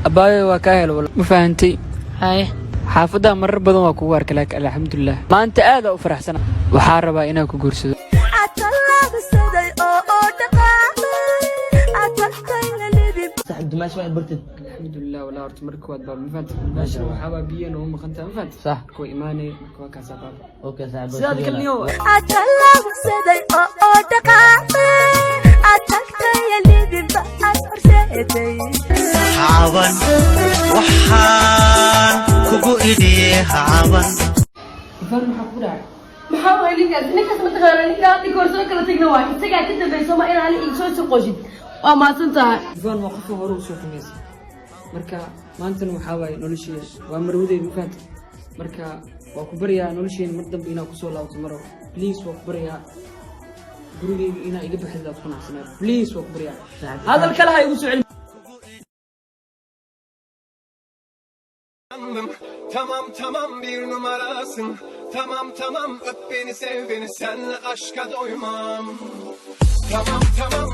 abaayo waa ka helo ma fahantay haye xaafada marar badan waa kugu arkay laakiin alxamdulillah maanta aad u faraxsana waxaa rabaa inaan ku guursado صاحب دماش واحد برتد الحمد لله ولا أرت مركوات باب مفات ماشي وحابة بيان ومخنتها مفات صح كو إيماني كو كاسباب اوكي صاحب سيادة كلنيو عاون وحان كوكو إيدي عاون فان محبورة محاول ninkaas ma taqaanaa ninka hadda koorsada kala tagna waa isagaa ka dambayso ma inaan igsoo shaqooshid waa maasan tahay فان وقفه هروب سوق ميس مركا maantana waxaa waaye nolosheen waa marwadeed mafahant marka waa ku bariyaa nolosheen mar dambe inaa kusoo laabto maro please waa ku bariyaa gurigeyga inaa iga baxda ku qanacsanaa please waa ku bariyaa hadal kale ha igu soo celin Tamam tamam bir numarasın. Tamam tamam öp beni sev beni senle aşka doymam. Tamam tamam